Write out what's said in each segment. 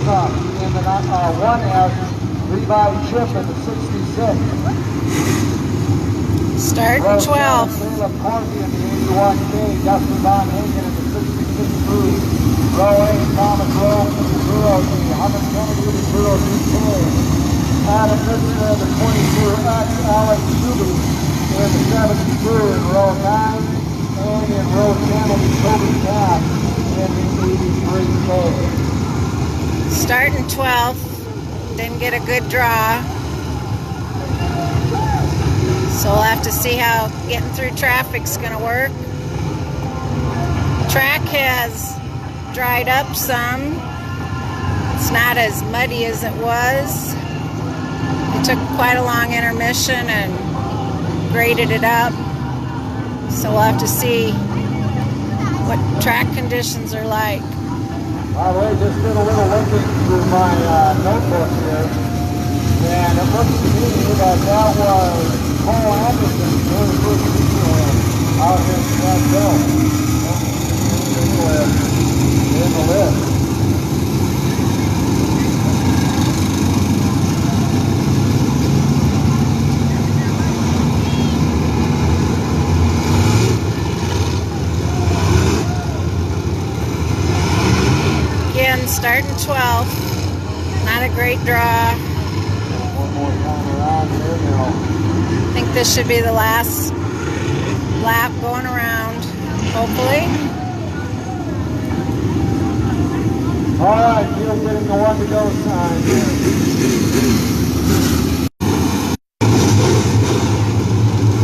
up in the 1S, Levi Chipp in the 66. Start in 12. Caleb Corky in the 81K, Dustin Von Hagen in the 66 Cruise. Row 8, Thomas Rowe in the 0G, 120 in the 0G. Adam Mitchell in the 22X, Alex Shuby in the 72 in row 9, and in row 10 will be Toby Cass in the 83K. Starting 12th, didn't get a good draw. So we'll have to see how getting through traffic's gonna work. Track has dried up some. It's not as muddy as it was. We took quite a long intermission and graded it up. So we'll have to see what track conditions are like. By the way, just did a little looking through my notebook here, and it looks to me that was Paul Anderson, very first feature out here in Chateau. Anywhere in the list. Again, starting 12th. Not a great draw. One more time around here now. I think this should be the last lap going around, hopefully. All right, Neil's getting the 1 to go sign here.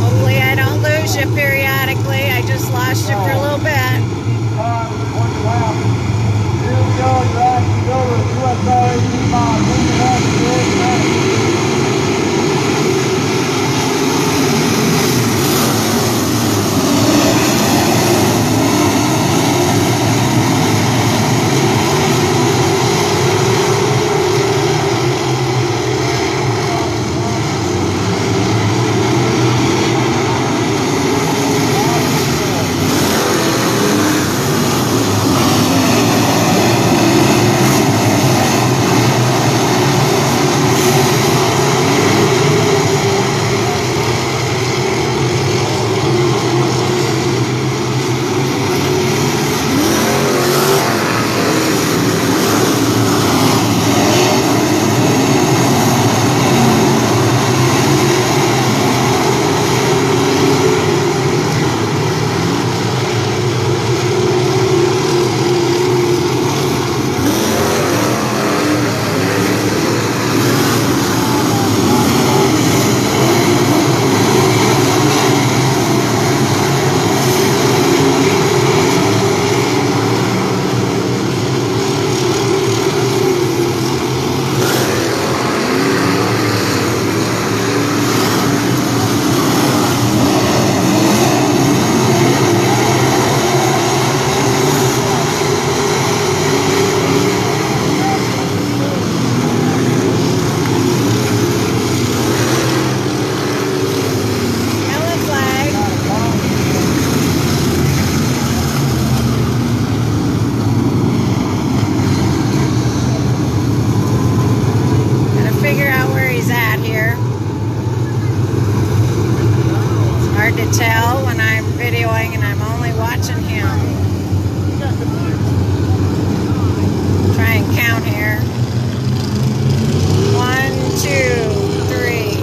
Hopefully I don't lose you periodically. I just lost you for a little bit. Here we go, drag to go to USRA B Mod Feature. Hard to tell when I'm videoing and I'm only watching him. Try and count here. 1, 2, 3,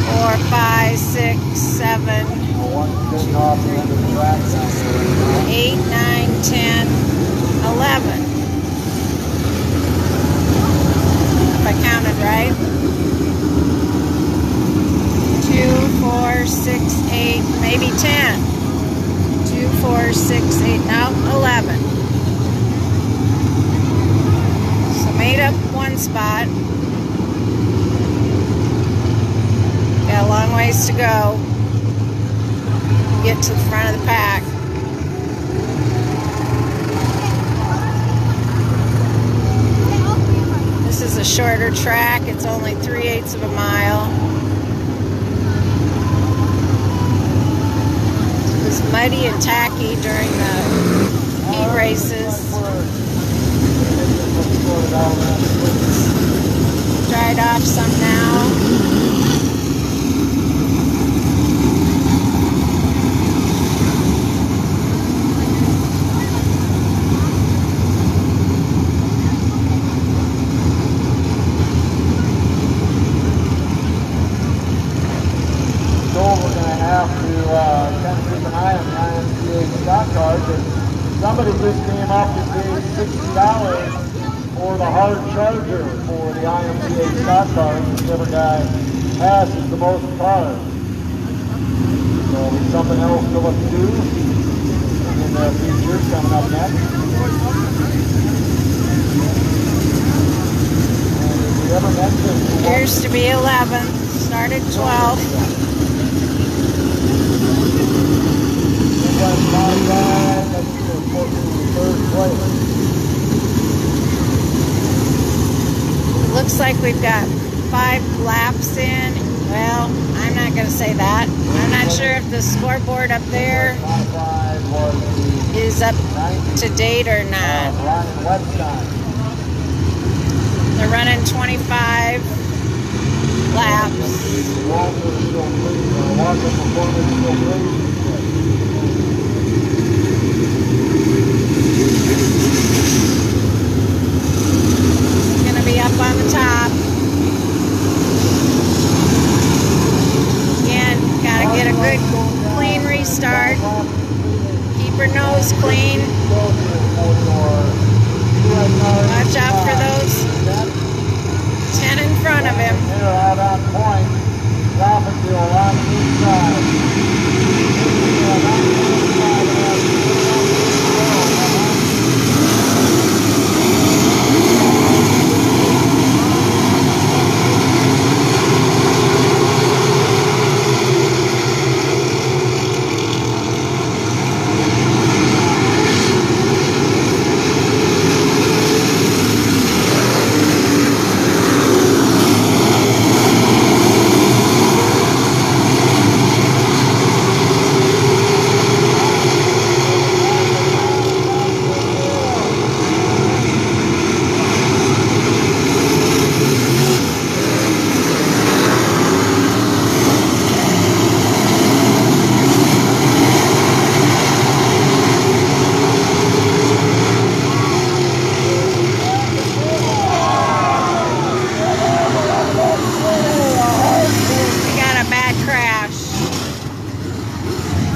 4, 5, 6, 7, 8, 9, 10, 11. If I counted right. 2, 4, 6, 8, maybe 10. 2, 4, 6, 8, no, 11. So made up one spot. Got a long ways to go. Get to the front of the pack. This is a shorter track. It's only 3/8 of a mile. It was muddy and tacky during the heat races. Dried off some now. Somebody just came up and paid $60 for the hard charger for the IMCA stock cars. Whichever guy passes the most cars. So there's something else to look to in the future coming up next. And did we ever mention? Appears to be 11. Started 12. Looks like we've got 5 laps in. Well, I'm not going to say that. I'm not sure if the scoreboard up there is up to date or not. They're running 25 laps. Up on the top. Again, gotta get a good clean restart. Keep her nose clean. Watch out for those 10 in front of him.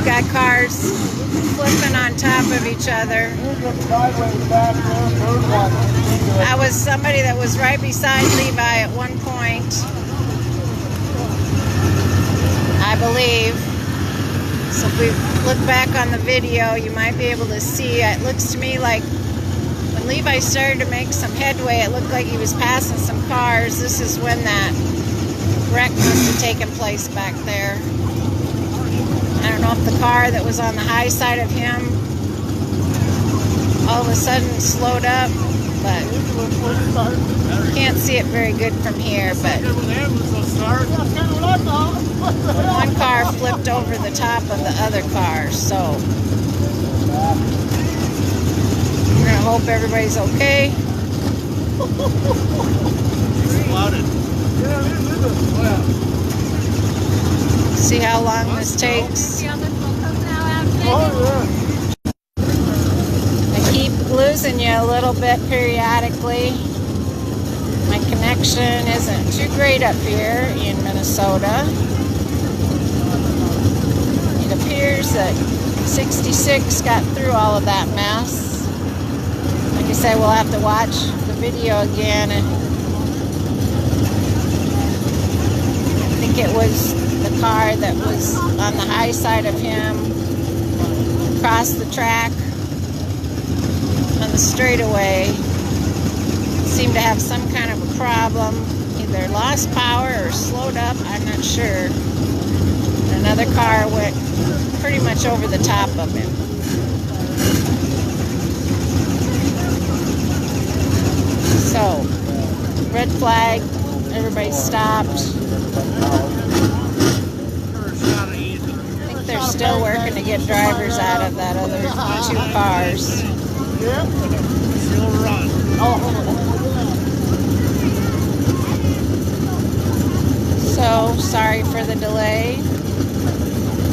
Got cars flipping on top of each other. That was somebody that was right beside Levi at one point, I believe. So if we look back on the video, you might be able to see, it looks to me like when Levi started to make some headway, it looked like he was passing some cars. This is when that wreck must have taken place back there. I don't know if the car that was on the high side of him all of a sudden slowed up, but can't see it very good from here. But one car flipped over the top of the other car, so we're gonna hope everybody's okay. See how long this takes. I keep losing you a little bit periodically. My connection isn't too great up here in Minnesota. It appears that 66 got through all of that mess. Like I said, we'll have to watch the video again. I think it was the car that was on the high side of him crossed the track on the straightaway. Seemed to have some kind of a problem, either lost power or slowed up, I'm not sure. Another car went pretty much over the top of him. So, red flag, everybody stopped. They're still working to get drivers out of that other 2 cars. You'll run. So, sorry for the delay.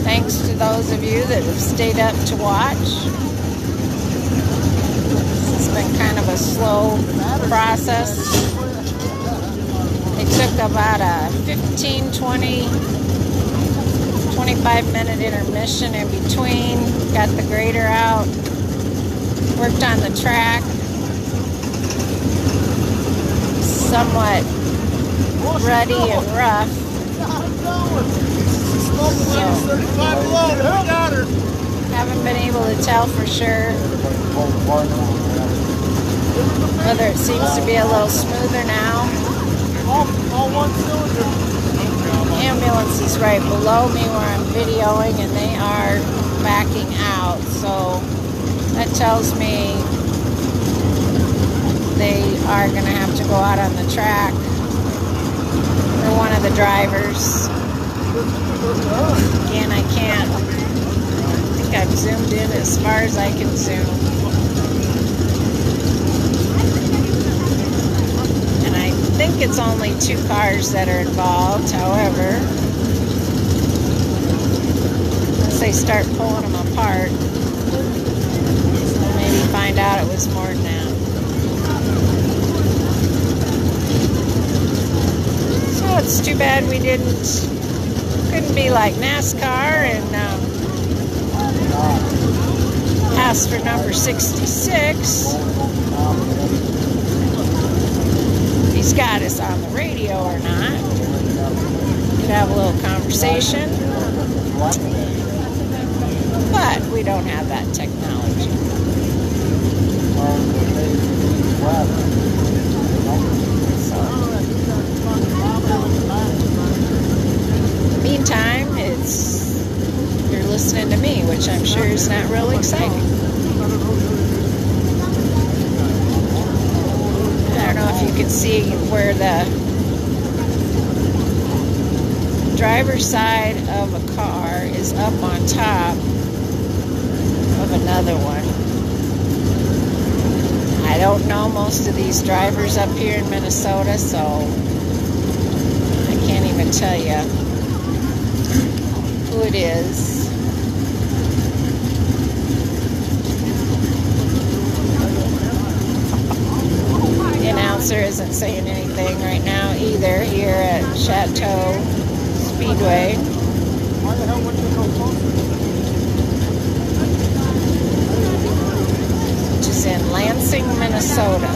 Thanks to those of you that have stayed up to watch. It's been kind of a slow process. It took about a 15, 20, 25-minute intermission in between. Got the grader out. Worked on the track. Somewhat ruddy and rough. Haven't been able to tell for sure whether it seems to be a little smoother now. All one cylinder. The ambulance is right below me where I'm videoing, and they are backing out, so that tells me they are going to have to go out on the track for one of the drivers. Again, I can't. I think I've zoomed in as far as I can zoom. And I think it's only 2 cars that are involved. However, once they start pulling them apart, we'll maybe find out it was more than that. So it's too bad we couldn't be like NASCAR and ask for number 66. He's got us on the radio or not. Could have a little conversation. But we don't have that technology. Meantime, you're listening to me, which I'm sure is not real exciting. I don't know if you can see where the driver's side of a car is up on top of another one. I don't know most of these drivers up here in Minnesota, so I can't even tell you who it is. The announcer isn't saying anything right now either here at Chateau Speedway. Which is in Lansing, Minnesota.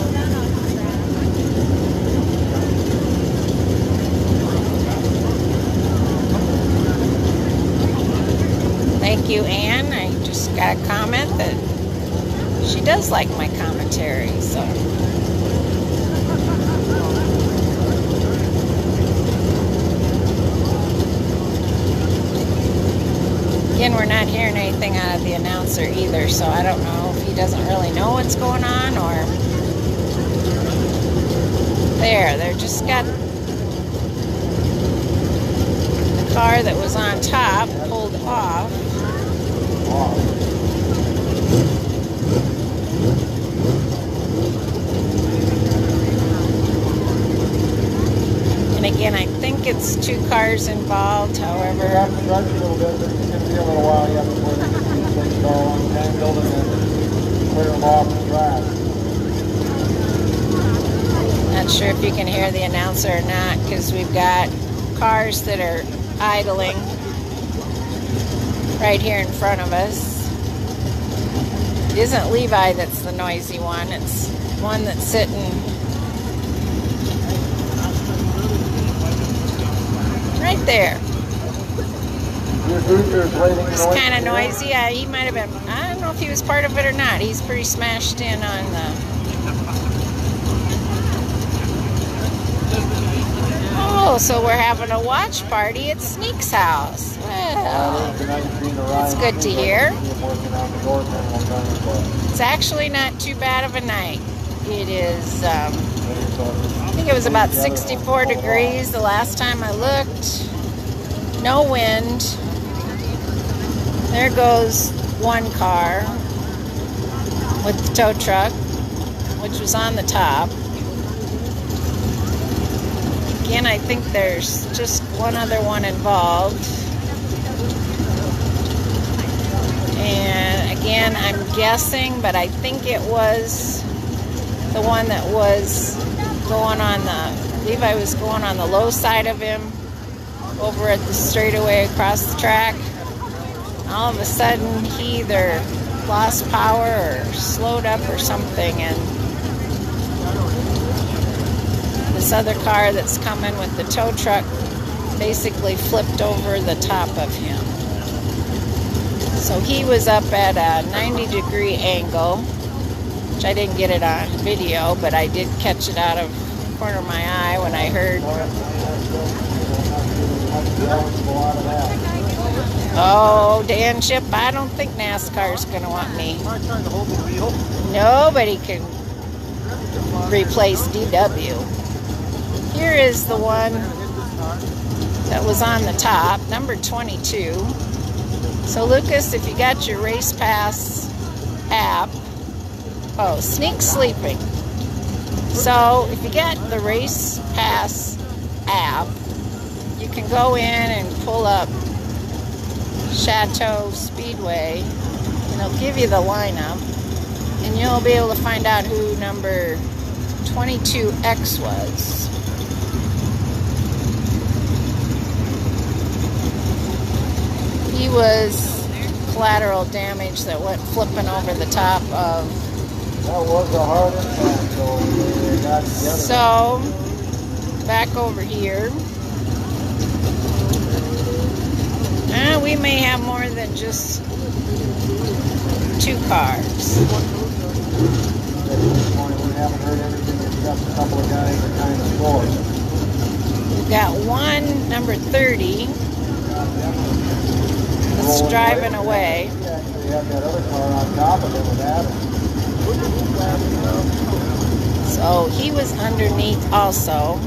Thank you, Ann. I just got a comment that she does like my commentary, so. Again, we're not hearing anything out of the announcer either, so I don't know if he doesn't really know what's going on or... They're just got the car that was on top pulled off. And again, I think it's 2 cars involved, however. You have to stretch a little bit, but it's going to be a little while yet before they get these things all untangled and then clear them off the track. Not sure if you can hear the announcer or not, because we've got cars that are idling right here in front of us. It isn't Levi that's the noisy one, it's one that's sitting right there. It's kind of noisy. He might have been, I don't know if he was part of it or not. He's pretty smashed in on the... Oh, so we're having a watch party at Sneak's house. Well, it's good to hear. It's actually not too bad of a night. It is, I think it was about 64 degrees the last time I looked. No wind. There goes one car with the tow truck. which was on the top. Again, I think there's just one other one involved. And again, I'm guessing, but I think it was the one that was going on the, Levi was going on the low side of him over at the straightaway across the track. All of a sudden, he either lost power or slowed up or something, and this other car that's coming with the tow truck basically flipped over the top of him. So he was up at a 90-degree angle, which I didn't get it on video, but I did catch it out of the corner of my eye when I heard, oh, Dan Chipp, I don't think NASCAR's going to want me. Nobody can replace DW. Here is the one that was on the top, number 22. So Lucas, if you got your Race Pass app, oh, sneak sleeping. So if you get the Race Pass app, you can go in and pull up Chateau Speedway, and it'll give you the lineup, and you'll be able to find out who number 22X was. He was collateral damage that went flipping over the top of. That was a hard impact, so they got together. So, back over here. We may have more than just 2 cars. At this point, we haven't heard anything except a couple of guys that kind of scored. We've got one, number 30, that's driving away. We actually have that other car on top of it with Adam. So he was underneath also.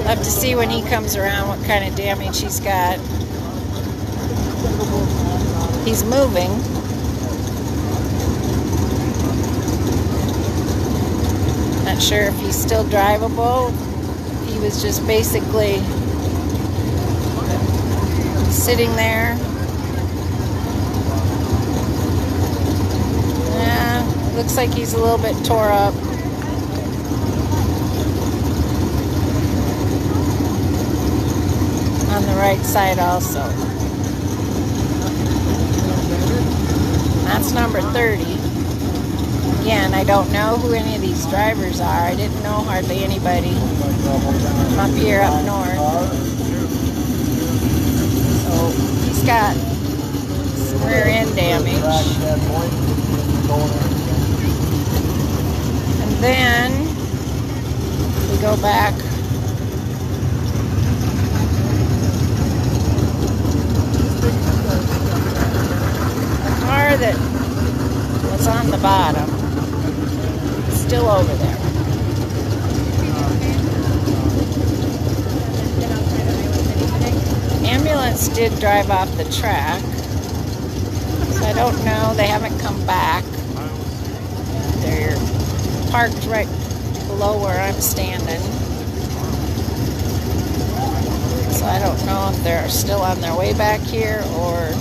Love to see when he comes around what kind of damage he's got. He's moving. Not sure if he's still drivable. He was just basically sitting there. Yeah, looks like he's a little bit tore up. On the right side also. That's number 30. Again, I don't know who any of these drivers are. I didn't know hardly anybody from up here up north. So he's got some rear end damage. And then we go back. The car that was on the bottom is still over there. Ambulance did drive off the track, so I don't know. They haven't come back. They're parked right below where I'm standing. So I don't know if they're still on their way back here or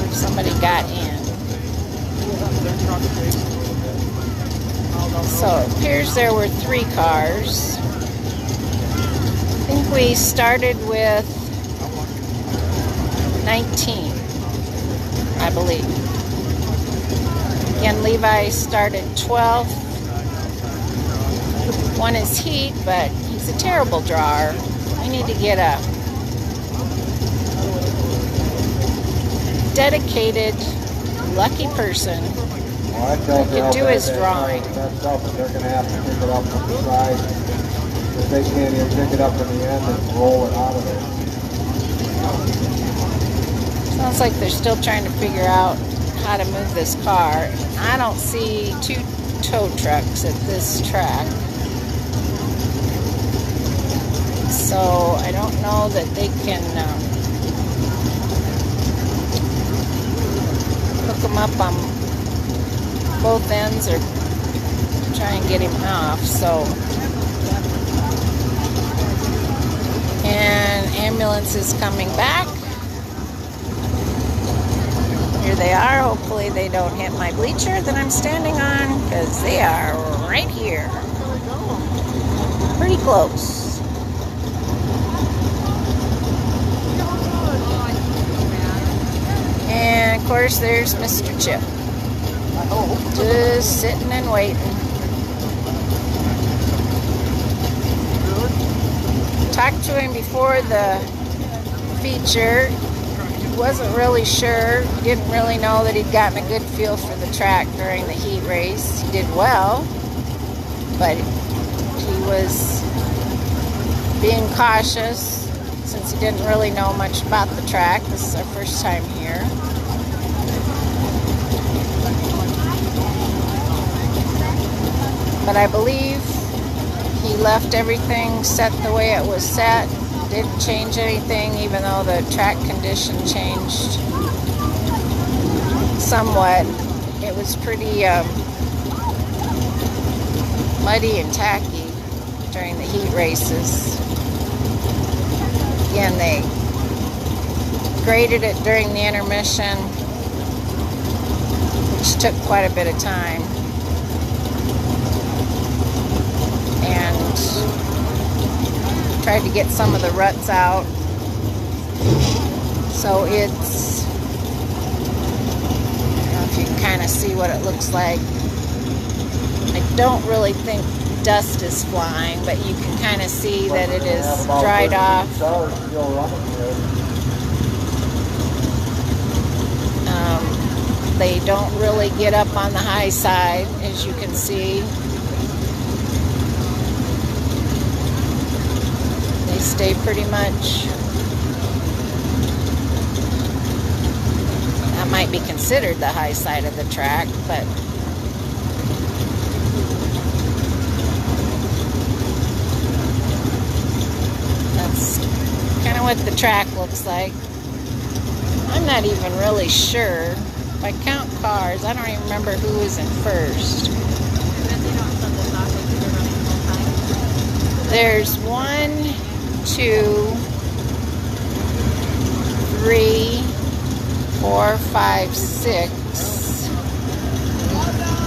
if somebody got in. So it appears there were 3 cars. I think we started with 19, I believe. Again, Levi started 12th. One is heat, but he's a terrible drawer. We need to get a dedicated, lucky person who can do his drawing. They're going to have to pick it up from the side. If they can't even pick it up in the end and roll it out of there. Sounds like they're still trying to figure out how to move this car. I don't see 2 tow trucks at this track. So I don't know that they can hook them up on both ends or try and get him off. So, and ambulance is coming back. Here they are. Hopefully they don't hit my bleacher that I'm standing on, because they are right here. Pretty close. And of course there's Mr. Chipp. Just sitting and waiting. Talked to him before the feature. He wasn't really sure. He didn't really know that he'd gotten a good feel for the track during the heat race. He did well, but he was being cautious since he didn't really know much about the track. This is our first time here. But I believe he left everything set the way it was set. Didn't change anything, even though the track condition changed somewhat. It was pretty muddy and tacky during the heat races. Again, they graded it during the intermission, which took quite a bit of time. And tried to get some of the ruts out. So it's, I don't know if you can kind of see what it looks like. I don't really think dust is flying, but you can kind of see that it is dried off. They don't really get up on the high side, as you can see. They stay pretty much, that might be considered the high side of the track, but that's kind of what the track looks like. I'm not even really sure. If I count cars, I don't even remember who was in first. There's 1, 2, 3, 4, 5, 6,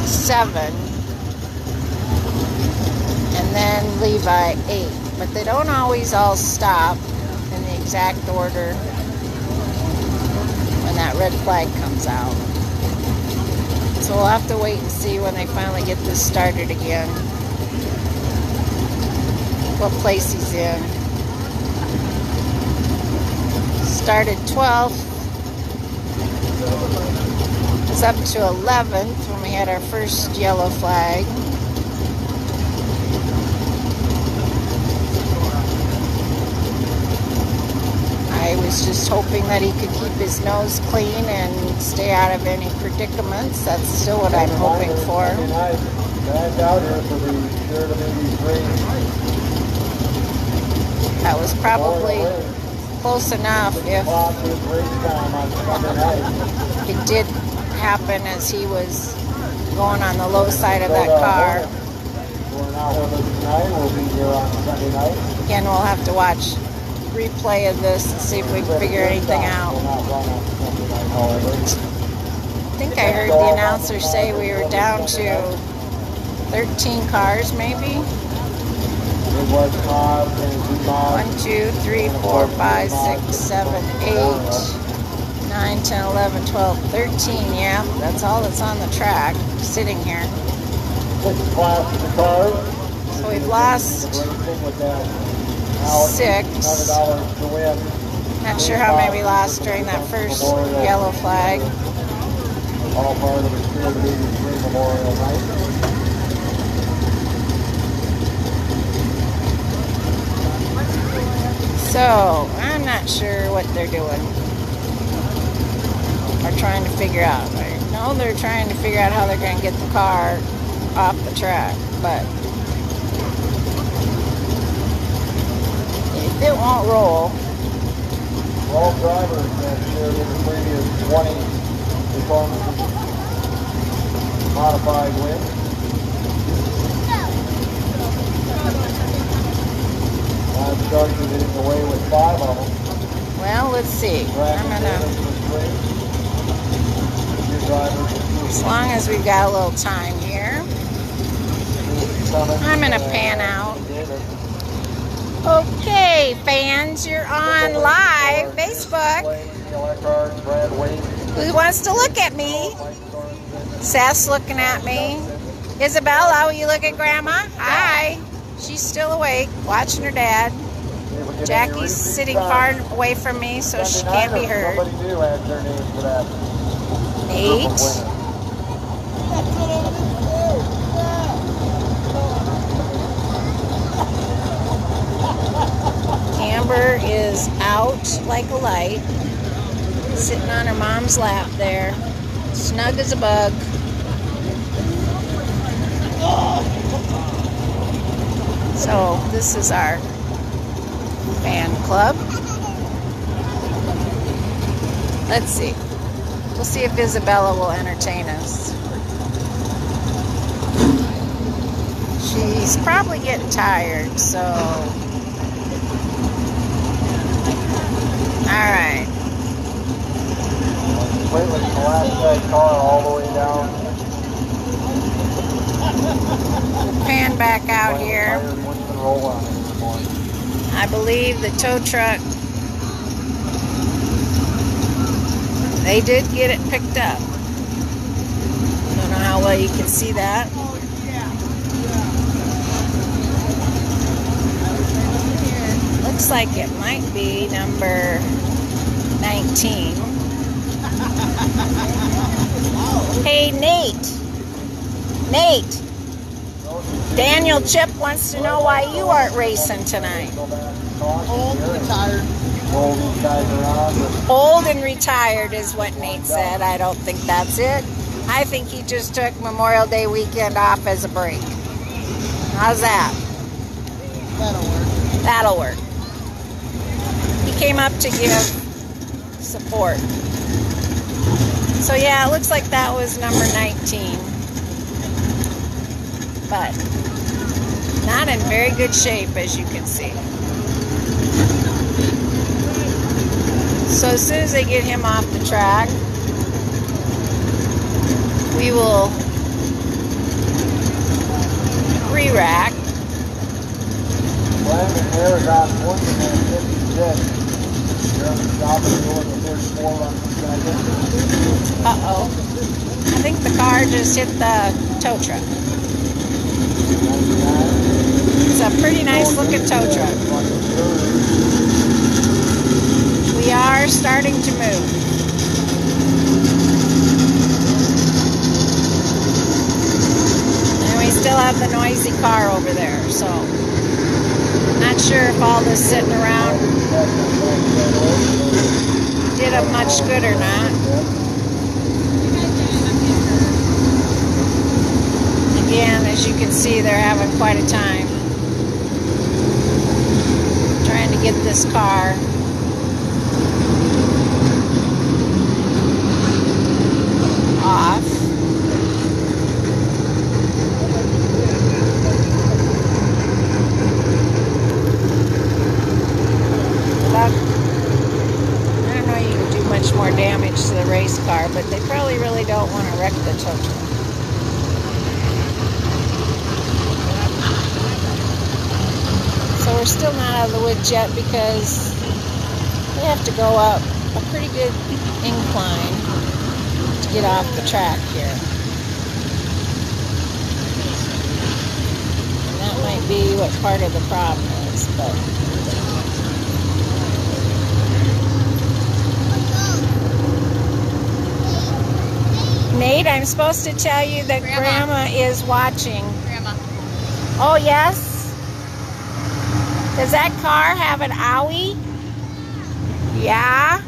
7, and then Levi 8. But they don't always all stop in the exact order when that red flag comes out. So we'll have to wait and see when they finally get this started again, what place he's in. Started 12th, was up to 11th when we had our first yellow flag. I was just hoping that he could keep his nose clean and stay out of any predicaments. That's still what I'm hoping for. That was probably close enough if it did happen as he was going on the low side of that car. Again, we'll have to watch replay of this and see if we can figure anything out. I think I heard the announcer say we were down to 13 cars, maybe. 1, 2, 3, 4, 5, 6, 7, 8, 9, 10, 11, 12, 13. Yeah, that's all that's on the track sitting here. So we've lost 6. Not sure how many we lost during that first yellow flag. All part of the Spirit of '83 Memorial Night. So, I'm not sure what they're doing. Or trying to figure out. I know they're trying to figure out how they're going to get the car off the track, but if it won't roll. All drivers that shared in the previous 20 performances modified wing. I'm starting getting away with 5 of them. Well, let's see. I'm gonna, as long as we've got a little time here, I'm gonna pan out. Okay, fans, you're on live Facebook. Who wants to look at me? Seth's looking at me. Isabella, will you look at Grandma? Hi. She's still awake, watching her dad. Jackie's sitting far away from me, so she can't be heard. Nate. Amber is out like a light, sitting on her mom's lap there, snug as a bug. So this is our fan club. Let's see. We'll see if Isabella will entertain us. She's probably getting tired, so... Alright. Wait with the last car all the way down. Pan back out here. I believe the tow truck, they did get it picked up. Don't know how well you can see that. Looks like it might be number 19. Hey, Nate. Nate. Daniel Chipp wants to know why you aren't racing tonight. Old, retired. Old and retired is what Nate said. I don't think that's it. I think he just took Memorial Day weekend off as a break. How's that? That'll work. That'll work. He came up to give support. So yeah, it looks like that was number 19. But not in very good shape, as you can see. So as soon as they get him off the track, we will re-rack. Landon there is on 156. Uh-oh. I think the car just hit the tow truck. It's a pretty nice looking tow truck. We are starting to move. And we still have the noisy car over there, so not sure if all this sitting around did them much good or not. Again, as you can see, they're having quite a time trying to get this car off. I don't know you can do much more damage to the race car, but they probably really don't want to wreck the tow truck. So we're still not out of the woods yet because we have to go up a pretty good incline to get off the track here. And that might be what part of the problem is, but Nate, I'm supposed to tell you that Grandma is watching. Grandma. Oh, yes? Does that car have an owie? Yeah?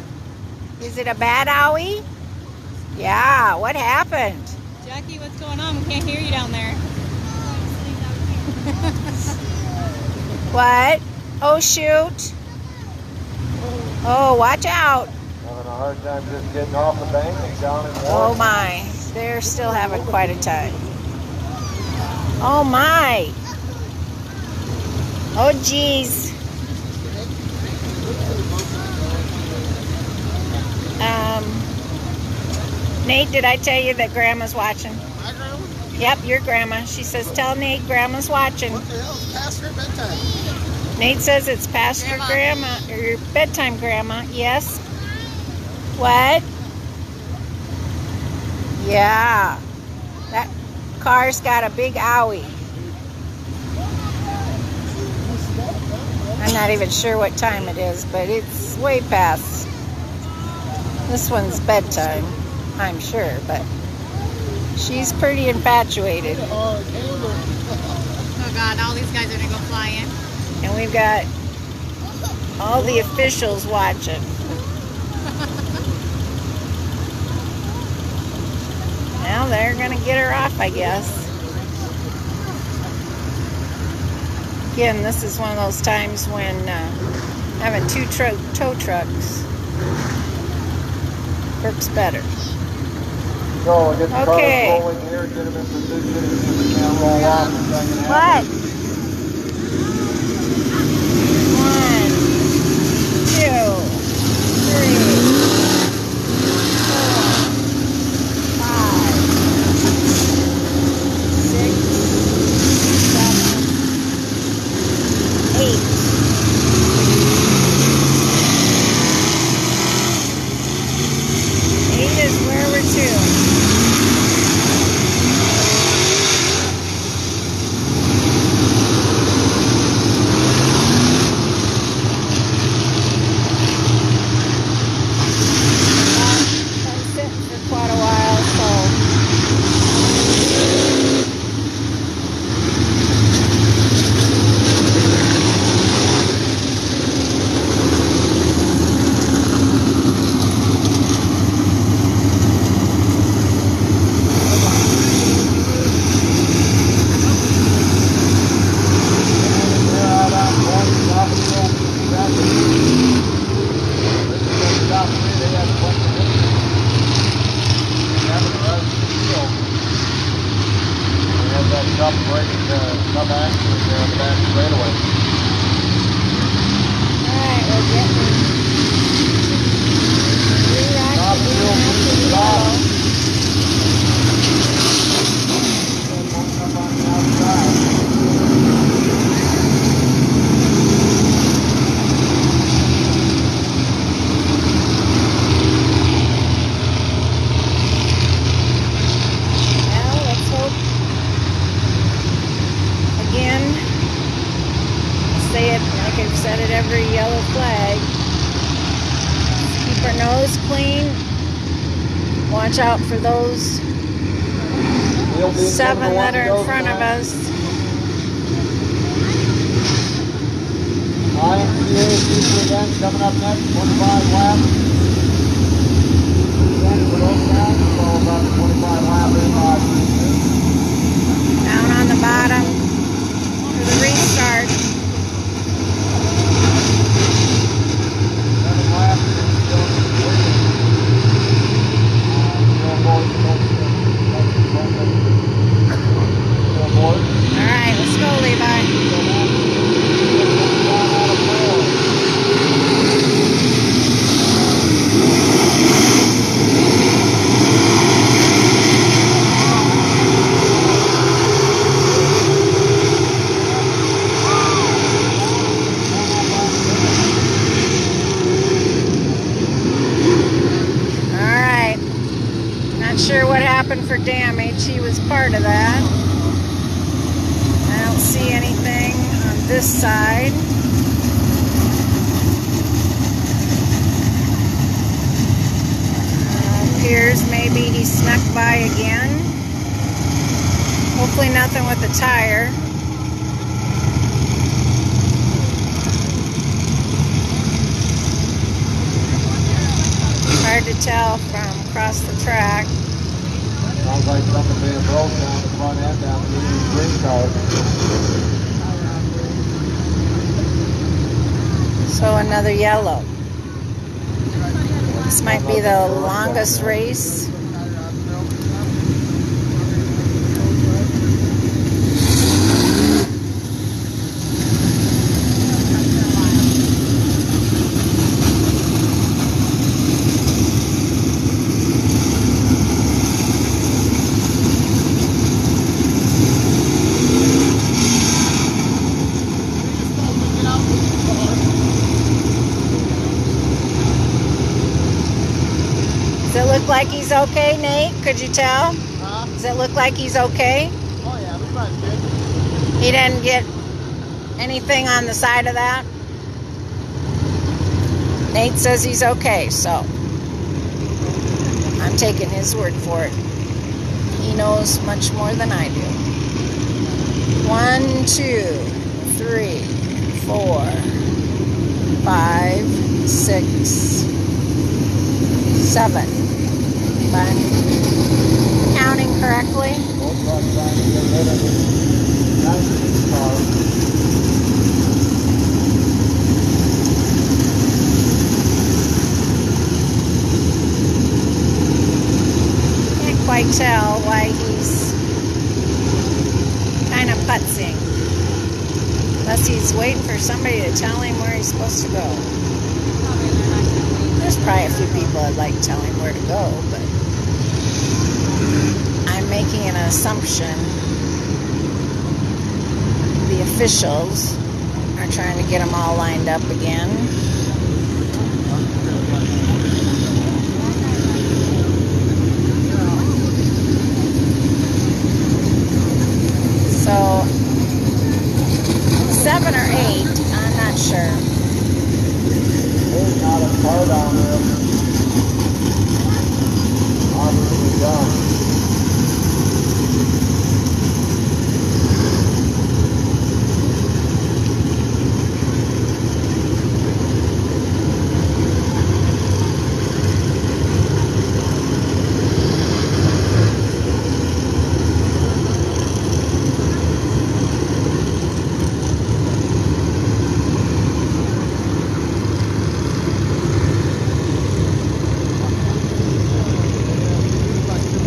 Is it a bad owie? Yeah, what happened? Jackie, what's going on? We can't hear you down there. What? Oh, shoot. Oh, watch out. Having a hard time just getting off the bank and down in water. Oh, my. They're still having quite a time. Oh my! Oh geez. Nate, did I tell you that Grandma's watching? My grandma? Yep, your grandma. She says, tell Nate Grandma's watching. What the hell? It's past her bedtime. Nate says it's past your grandma, or your bedtime, Grandma. Yes? What? Yeah. That car's got a big owie. I'm not even sure what time it is, but it's way past. This one's bedtime, I'm sure, but she's pretty infatuated. Oh God, all these guys are gonna go flying. And we've got all the officials watching. Now they're gonna get her off, I guess. Again, this is one of those times when having two tow trucks works better. So get the Okay. car rolling here, get them in position, and we can't roll off in a second. What? 1, 2, 3, 4, 5, 6, 7, 8. 8 is where we're to. Watch out for those 7 that are in front of us. IMCA Future Event coming up next, 25 laps. About the 25 lap down on the bottom for the restart. 7 laps. Alright, let's go, Levi. Alright. Not sure what happened for damage. He was part of that. I don't see anything on this side. Appears maybe he snuck by again. Hopefully nothing with the tire. Hard to tell from across the track. Sounds like something being broke down the front end down the green car. So another yellow. This might be the longest race okay, Nate? Could you tell? Huh? Does it look like he's okay? Oh yeah, this ride's good. He didn't get anything on the side of that? Nate says he's okay, so I'm taking his word for it. He knows much more than I do. 1, 2, 3, 4, 5, 6, 7. If I'm counting correctly. Both trucks trying to get rid of this 19 car. Quite tell why he's kind of putzing. Unless he's waiting for somebody to tell him where he's supposed to go. There's probably a few people that'd like to tell him where to go, but I'm making an assumption the officials are trying to get them all lined up again. So, 7 or 8, I'm not sure. There's not a car down there. Obviously done.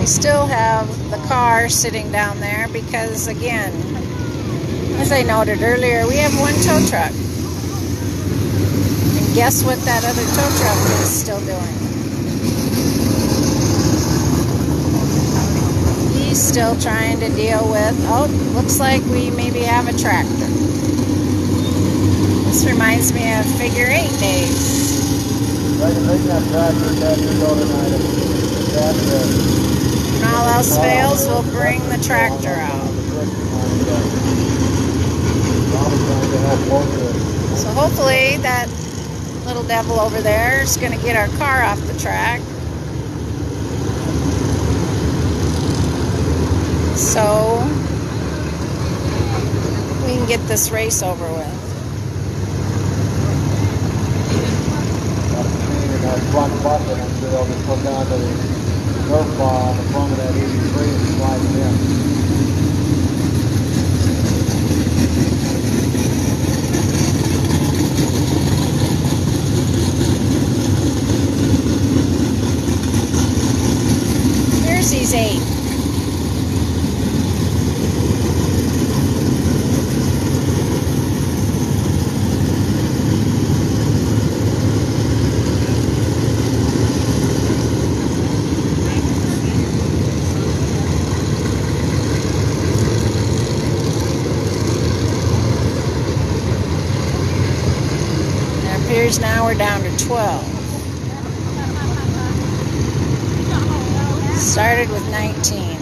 Still have the car sitting down there because, again, as I noted earlier, we have one tow truck. And guess what that other tow truck is still doing? He's still trying to deal with, oh, looks like we maybe have a tractor. This reminds me of figure 8 days. Right, bring that tractor go tonight. When all else fails, we'll bring the tractor out. So hopefully that little devil over there is going to get our car off the track. So we can get this race over with. Front bucket, I'm sure they'll just put down to the Nerf bar on the front of that 83 and slide it in. Here's these 8. Now we're down to 12. Started with 19.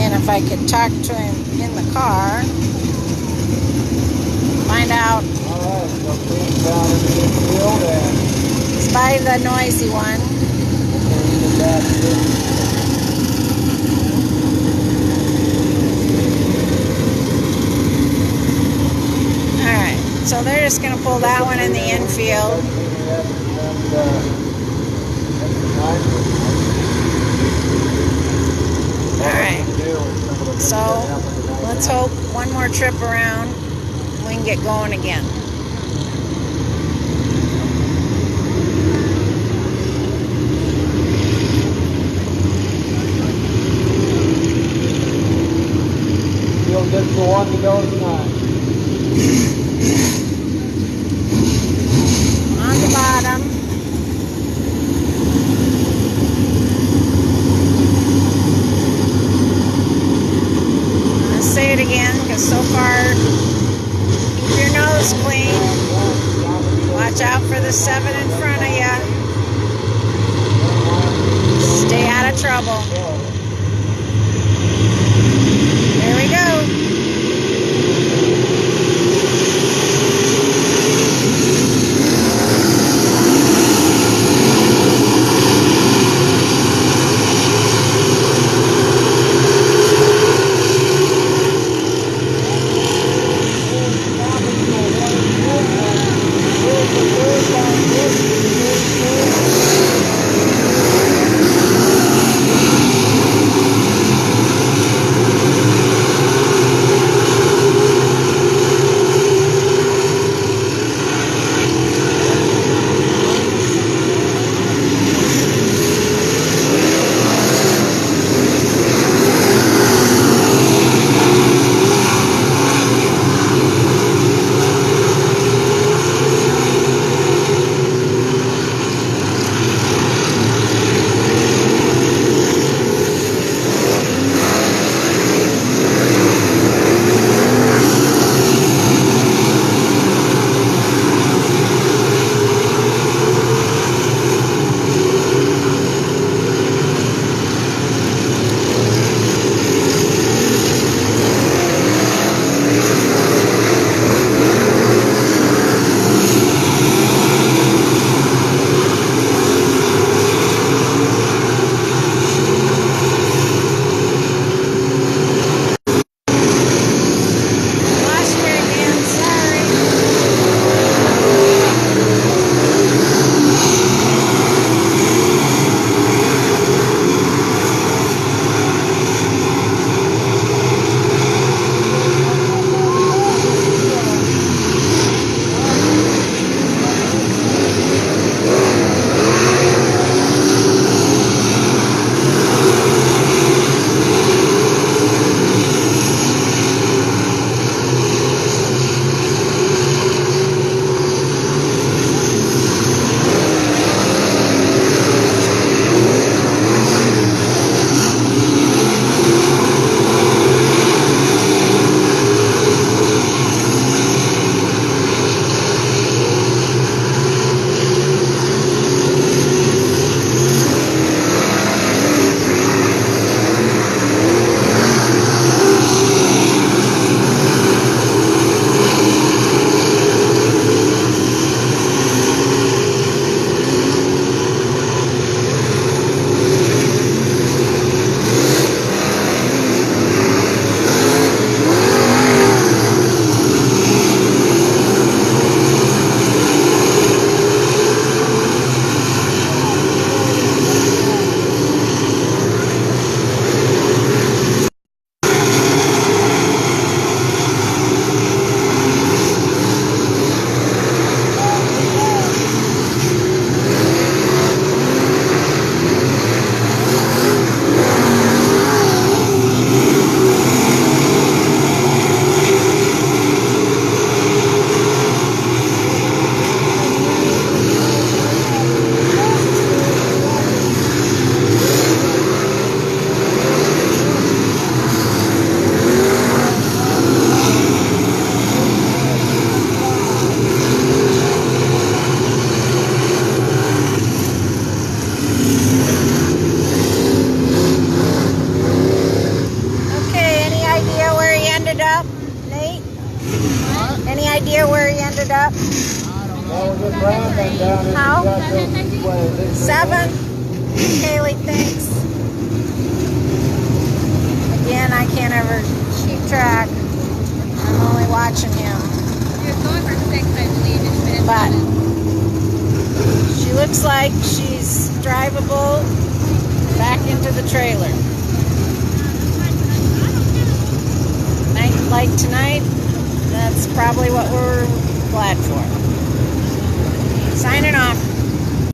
And if I could talk to him in the car, find out. Alright, so please down in the infield and It's by the noisy one. Alright, so they're just going to pull that one in the infield. Alright, so let's hope one more trip around we can get going again. Just the one to go tonight. On the bottom. Let's say it again. out for the 7 in front of you. Stay out of trouble. There we go. idea where he ended up? Well, we're just rambling down into How? Chateau Speedway. 7. Kaylee thinks. Again, I can't ever keep track. I'm only watching him. He was going for 6, I believe. It's been But she looks like she's drivable back into the trailer. Night like tonight, that's probably what we're glad for. Signing off.